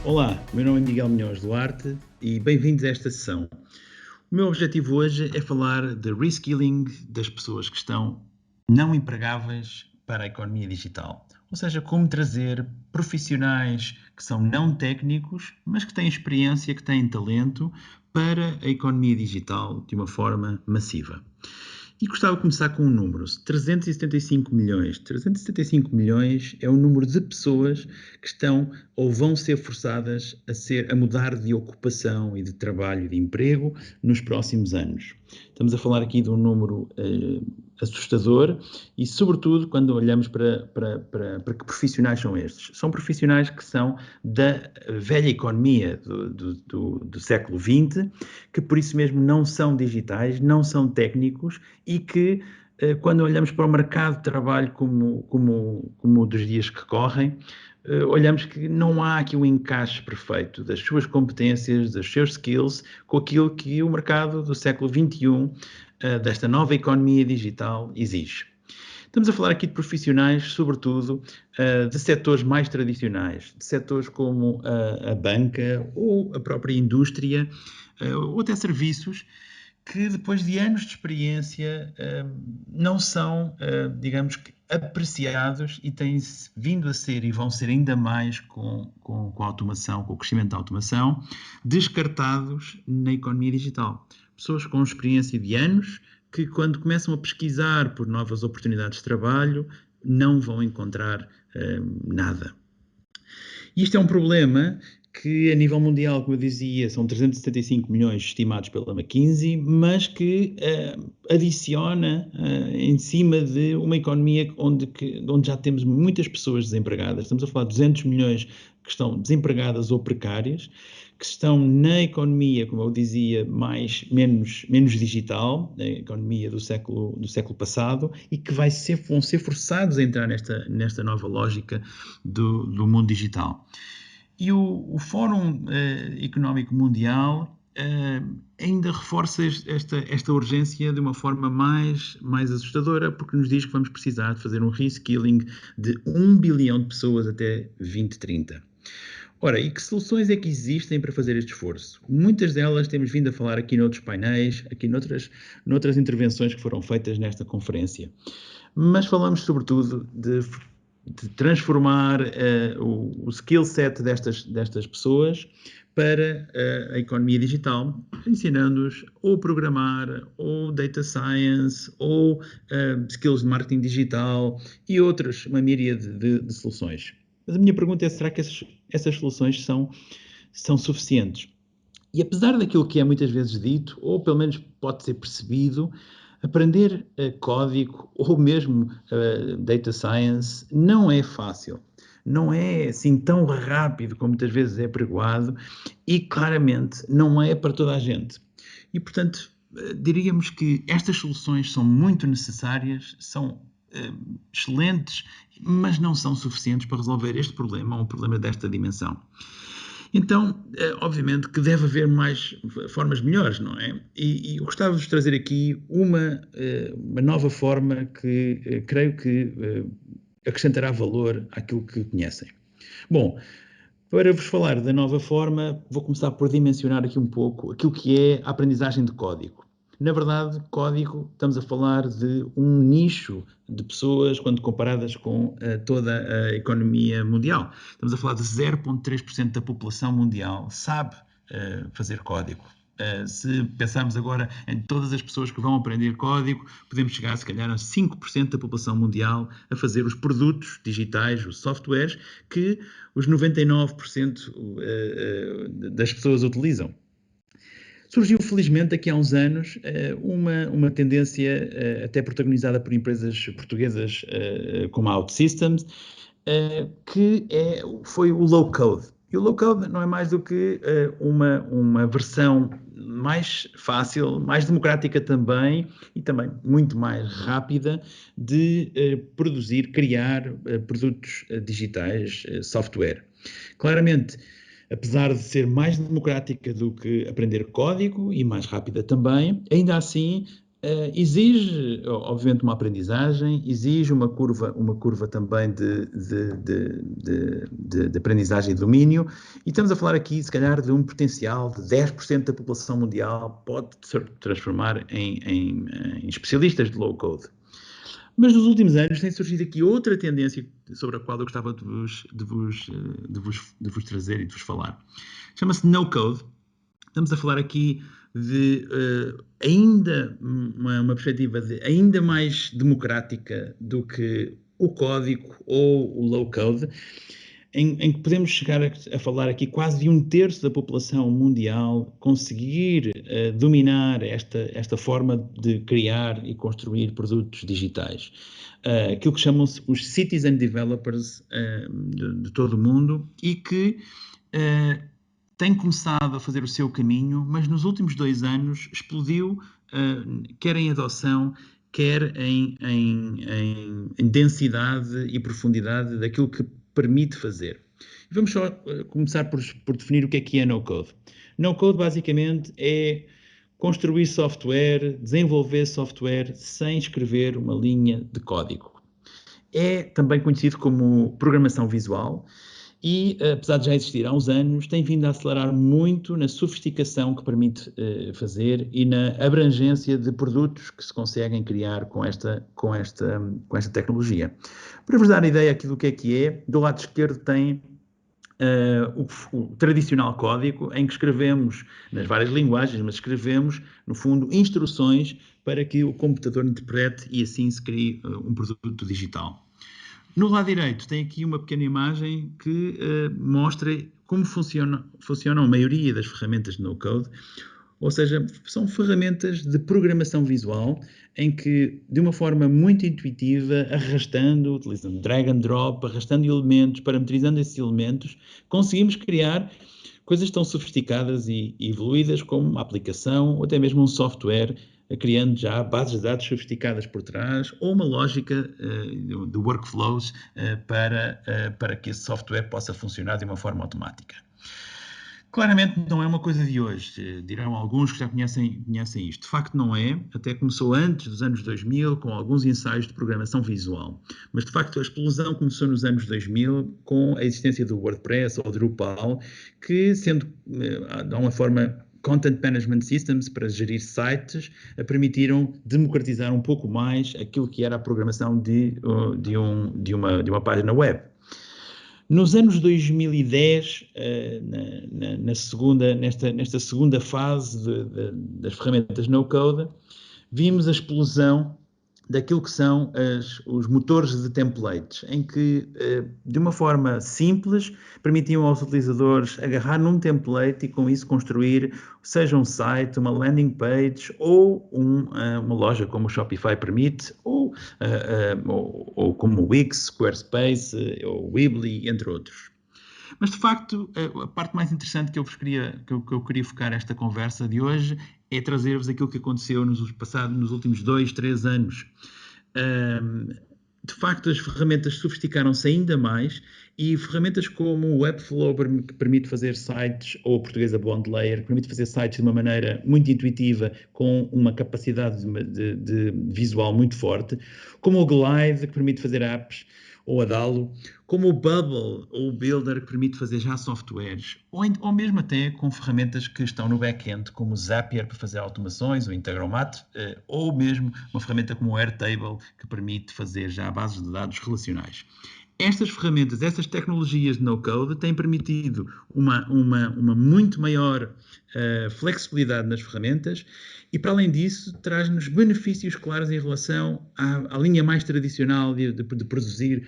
Olá, meu nome é Miguel Munhoz Duarte e bem-vindos a esta sessão. O meu objetivo hoje é falar de reskilling das pessoas que estão não empregáveis para a economia digital. Ou seja, como trazer profissionais que são não técnicos, mas que têm experiência, que têm talento para a economia digital de uma forma massiva. E gostava de começar com um número, 375 milhões. 375 milhões é o número de pessoas que estão ou vão ser forçadas a mudar de ocupação e de trabalho e de emprego nos próximos anos. Estamos a falar aqui de um número assustador e, sobretudo, quando olhamos para que profissionais são estes. São profissionais que são da velha economia do século XX, que por isso mesmo não são digitais, não são técnicos e que, quando olhamos para o mercado de trabalho como dos dias que correm, olhamos que não há aqui um encaixe perfeito das suas competências, dos seus skills, com aquilo que o mercado do século XXI, desta nova economia digital, exige. Estamos a falar aqui de profissionais, sobretudo, de setores mais tradicionais, de setores como a banca ou a própria indústria, ou até serviços, que depois de anos de experiência não são, digamos que, apreciados e têm vindo a ser e vão ser ainda mais com a automação, com o crescimento da automação, descartados na economia digital. Pessoas com experiência de anos que, quando começam a pesquisar por novas oportunidades de trabalho, não vão encontrar nada. E isto é um problema que, a nível mundial, como eu dizia, são 375 milhões estimados pela McKinsey, mas que adiciona em cima de uma economia onde já temos muitas pessoas desempregadas. Estamos a falar de 200 milhões que estão desempregadas ou precárias, que estão na economia, como eu dizia, menos digital, na economia do século passado, e que vão ser forçados a entrar nesta nova lógica do mundo digital. E o Fórum Económico Mundial ainda reforça esta urgência de uma forma mais assustadora, porque nos diz que vamos precisar de fazer um reskilling de 1 bilhão de pessoas até 2030. Ora, e que soluções é que existem para fazer este esforço? Muitas delas temos vindo a falar aqui noutros painéis, aqui noutras intervenções que foram feitas nesta conferência. Mas falamos sobretudo de transformar o skill set destas pessoas para a economia digital, ensinando-os ou programar, ou data science, ou skills de marketing digital e outras, uma miríade de soluções. Mas a minha pergunta é, será que essas soluções são suficientes? E apesar daquilo que é muitas vezes dito, ou pelo menos pode ser percebido, aprender código ou mesmo data science não é fácil. Não é assim tão rápido como muitas vezes é pregoado e claramente não é para toda a gente. E, portanto, diríamos que estas soluções são muito necessárias, são excelentes, mas não são suficientes para resolver este problema, um problema desta dimensão. Então, obviamente que deve haver mais formas melhores, não é? E eu gostava de vos trazer aqui uma nova forma que creio que acrescentará valor àquilo que conhecem. Bom, para vos falar da nova forma, vou começar por dimensionar aqui um pouco aquilo que é a aprendizagem de código. Na verdade, código, estamos a falar de um nicho de pessoas quando comparadas com toda a economia mundial. Estamos a falar de 0,3% da população mundial sabe fazer código. Se pensarmos agora em todas as pessoas que vão aprender código, podemos chegar, se calhar, a 5% da população mundial a fazer os produtos digitais, os softwares, que os 99% das pessoas utilizam. Surgiu, felizmente, aqui há uns anos, uma tendência, até protagonizada por empresas portuguesas como a OutSystems, que foi o low-code. E o low-code não é mais do que uma versão mais fácil, mais democrática também, e também muito mais rápida de criar produtos digitais, software. Claramente, apesar de ser mais democrática do que aprender código e mais rápida também, ainda assim Exige, obviamente, uma aprendizagem, exige uma curva também de aprendizagem e domínio, e estamos a falar aqui, se calhar, de um potencial de 10% da população mundial pode se transformar em especialistas de low-code. Mas nos últimos anos tem surgido aqui outra tendência sobre a qual eu gostava de vos trazer e de vos falar. Chama-se no-code. Estamos a falar aqui de ainda uma perspectiva ainda mais democrática do que o código ou o low-code, em que podemos chegar a falar aqui quase de 1/3 da população mundial conseguir dominar esta forma de criar e construir produtos digitais. Aquilo que chamam-se os citizen developers de todo o mundo e que tem começado a fazer o seu caminho, mas nos últimos 2 anos explodiu, quer em adoção, quer em densidade e profundidade daquilo que permite fazer. Vamos só começar por definir o que é no-code. No-code basicamente é construir software, desenvolver software sem escrever uma linha de código. É também conhecido como programação visual e, apesar de já existir há uns anos, tem vindo a acelerar muito na sofisticação que permite fazer e na abrangência de produtos que se conseguem criar com esta tecnologia. Para vos dar a ideia aqui do que é, do lado esquerdo tem o tradicional código em que escrevemos nas várias linguagens, mas escrevemos, no fundo, instruções para que o computador interprete e assim se crie um produto digital. No lado direito tem aqui uma pequena imagem que mostra como funcionam a maioria das ferramentas de no-code, ou seja, são ferramentas de programação visual em que, de uma forma muito intuitiva, arrastando, utilizando drag and drop, arrastando elementos, parametrizando esses elementos, conseguimos criar coisas tão sofisticadas e evoluídas como uma aplicação ou até mesmo um software, criando já bases de dados sofisticadas por trás ou uma lógica de workflows para que esse software possa funcionar de uma forma automática. Claramente não é uma coisa de hoje, dirão alguns que já conhecem isto. De facto não é, até começou antes dos anos 2000 com alguns ensaios de programação visual. Mas de facto a explosão começou nos anos 2000 com a existência do WordPress ou Drupal, que sendo de uma forma Content Management Systems para gerir sites, permitiram democratizar um pouco mais aquilo que era a programação de uma página web. Nos anos 2010, nesta segunda fase das ferramentas no-code, vimos a explosão daquilo que são os motores de templates, em que, de uma forma simples, permitiam aos utilizadores agarrar num template e com isso construir, seja um site, uma landing page ou uma loja como o Shopify permite, ou como o Wix, Squarespace, ou Weebly, entre outros. Mas, de facto, a parte mais interessante que eu queria focar esta conversa de hoje é trazer-vos aquilo que aconteceu nos últimos 2, 3 anos. De facto, as ferramentas sofisticaram-se ainda mais e ferramentas como o Webflow, que permite fazer sites, ou a portuguesa BondLayer, que permite fazer sites de uma maneira muito intuitiva, com uma capacidade de visual muito forte, como o Glide, que permite fazer apps, ou a Dalo, como o Bubble ou o Builder, que permite fazer já softwares, ou mesmo até com ferramentas que estão no back-end, como o Zapier para fazer automações, o Integromat, ou mesmo uma ferramenta como o Airtable, que permite fazer já bases de dados relacionais. Estas ferramentas, estas tecnologias de no-code têm permitido uma muito maior flexibilidade nas ferramentas e, para além disso, traz-nos benefícios claros em relação à linha mais tradicional de produzir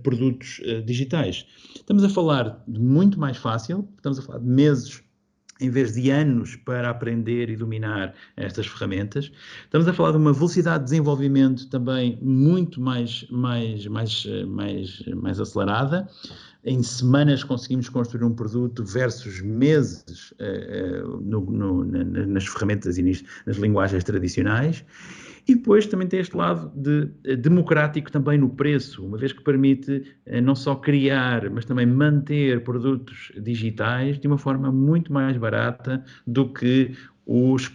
produtos digitais. Estamos a falar de muito mais fácil, estamos a falar de meses em vez de anos para aprender e dominar estas ferramentas. Estamos a falar de uma velocidade de desenvolvimento também muito mais acelerada. Em semanas conseguimos construir um produto versus meses nas ferramentas e nas linguagens tradicionais. E depois também tem este lado democrático também no preço, uma vez que permite não só criar, mas também manter produtos digitais de uma forma muito mais barata do que os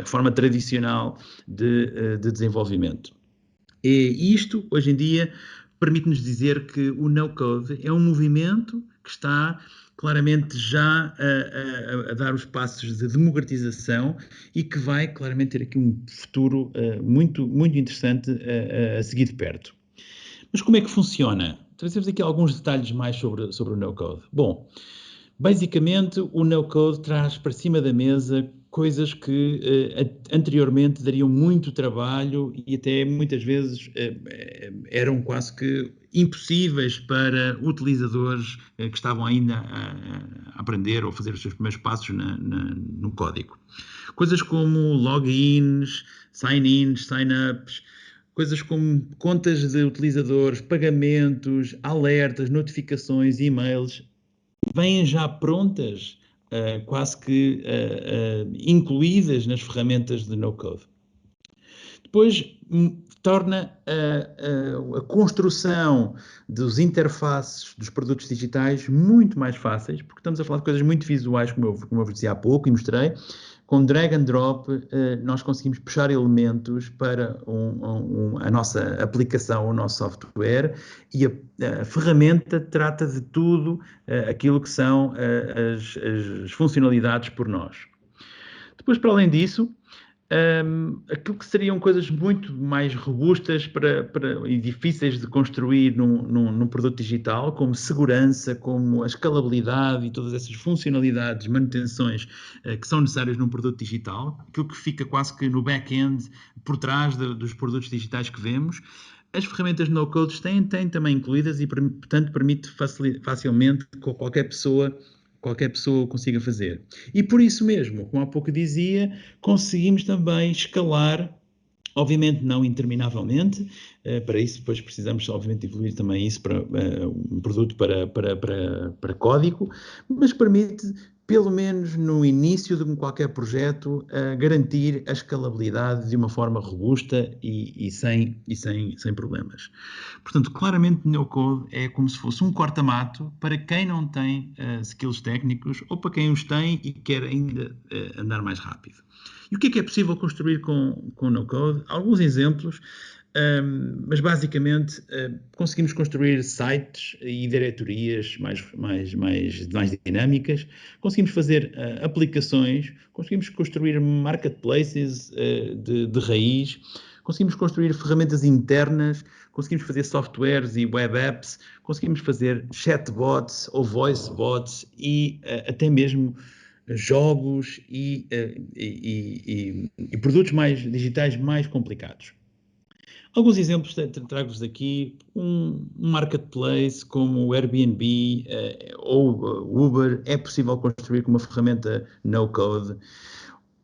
forma tradicional de desenvolvimento. E isto, hoje em dia, permite-nos dizer que o no-code é um movimento que está claramente já a dar os passos de democratização e que vai claramente ter aqui um futuro muito, muito interessante a seguir de perto. Mas como é que funciona? Trazemos aqui alguns detalhes mais sobre o no-code. Bom, basicamente o no-code traz para cima da mesa coisas que anteriormente dariam muito trabalho e até muitas vezes eram quase que impossíveis para utilizadores que estavam ainda a aprender ou a fazer os seus primeiros passos no código. Coisas como logins, sign-ins, sign-ups, coisas como contas de utilizadores, pagamentos, alertas, notificações, e-mails, vêm já prontas, quase que incluídas nas ferramentas de no-code. Depois torna a construção dos interfaces dos produtos digitais muito mais fáceis, porque estamos a falar de coisas muito visuais, como eu vos dizia há pouco e mostrei. Com drag and drop, nós conseguimos puxar elementos para a nossa aplicação, o nosso software, e a ferramenta trata de tudo aquilo que são as funcionalidades por nós. Depois, para além disso, aquilo que seriam coisas muito mais robustas e difíceis de construir num produto digital, como segurança, como a escalabilidade e todas essas funcionalidades, manutenções que são necessárias num produto digital, aquilo que fica quase que no back-end, por trás dos produtos digitais que vemos, as ferramentas no-code têm também incluídas e, portanto, permite facilmente que qualquer pessoa consiga fazer. E por isso mesmo, como há pouco dizia, conseguimos também escalar, obviamente não interminavelmente, para isso depois precisamos obviamente evoluir também isso para um produto para código, mas permite, pelo menos no início de qualquer projeto, garantir a escalabilidade de uma forma robusta e sem problemas. Portanto, claramente no-code é como se fosse um corta-mato para quem não tem skills técnicos ou para quem os tem e quer ainda andar mais rápido. E o que é possível construir com no-code? Alguns exemplos, mas basicamente conseguimos construir sites e diretorias mais dinâmicas, conseguimos fazer aplicações, conseguimos construir marketplaces de raiz, conseguimos construir ferramentas internas, conseguimos fazer softwares e web apps, conseguimos fazer chatbots ou voice bots e até mesmo jogos e produtos digitais mais complicados. Alguns exemplos trago-vos aqui. Um marketplace como o Airbnb ou Uber é possível construir com uma ferramenta no-code.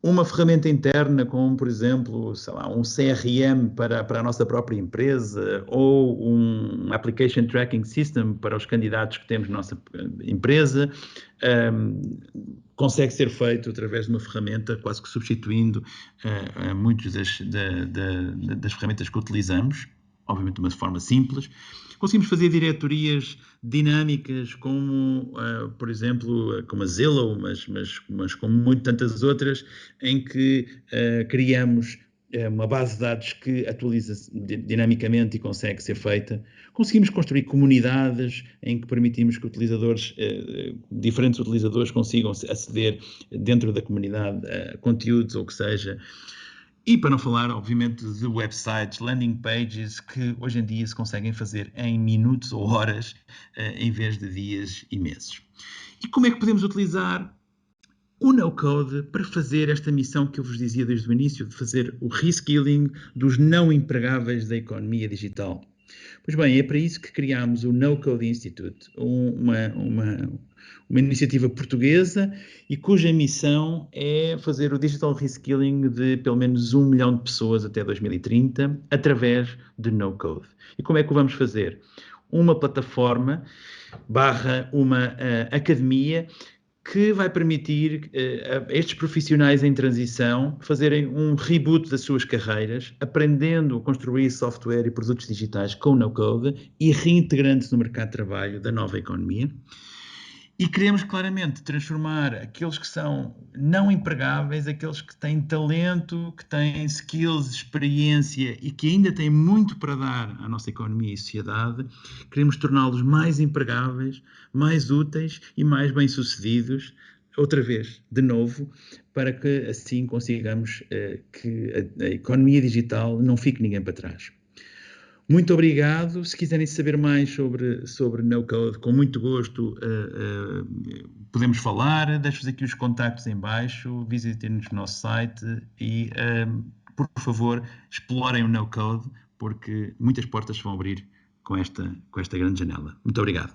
Uma ferramenta interna como, por exemplo, sei lá, um CRM para a nossa própria empresa ou um Application Tracking System para os candidatos que temos na nossa empresa, consegue ser feito através de uma ferramenta, quase que substituindo muitas das ferramentas que utilizamos, obviamente de uma forma simples. Conseguimos fazer diretorias dinâmicas como, por exemplo, como a Zillow, mas como tantas outras, em que criamos uma base de dados que atualiza dinamicamente e consegue ser feita. Conseguimos construir comunidades em que permitimos que diferentes utilizadores consigam aceder dentro da comunidade a conteúdos ou o que seja. E para não falar, obviamente, de websites, landing pages, que hoje em dia se conseguem fazer em minutos ou horas, em vez de dias e meses. E como é que podemos utilizar o no-code para fazer esta missão que eu vos dizia desde o início, de fazer o reskilling dos não empregáveis da economia digital? Pois bem, é para isso que criámos o No-Code Institute, uma iniciativa portuguesa e cuja missão é fazer o digital reskilling de pelo menos 1 milhão de pessoas até 2030 através de no-code. E como é que o vamos fazer? Uma plataforma / uma academia que vai permitir a estes profissionais em transição fazerem um reboot das suas carreiras, aprendendo a construir software e produtos digitais com no-code e reintegrando-se no mercado de trabalho da nova economia. E queremos claramente transformar aqueles que são não empregáveis, aqueles que têm talento, que têm skills, experiência e que ainda têm muito para dar à nossa economia e sociedade, queremos torná-los mais empregáveis, mais úteis e mais bem-sucedidos, outra vez, de novo, para que assim consigamos que a economia digital não fique ninguém para trás. Muito obrigado. Se quiserem saber mais sobre no-code, com muito gosto podemos falar. Deixo-vos aqui os contactos em baixo. Visitem-nos no nosso site e, por favor, explorem o no-code, porque muitas portas se vão abrir com esta grande janela. Muito obrigado.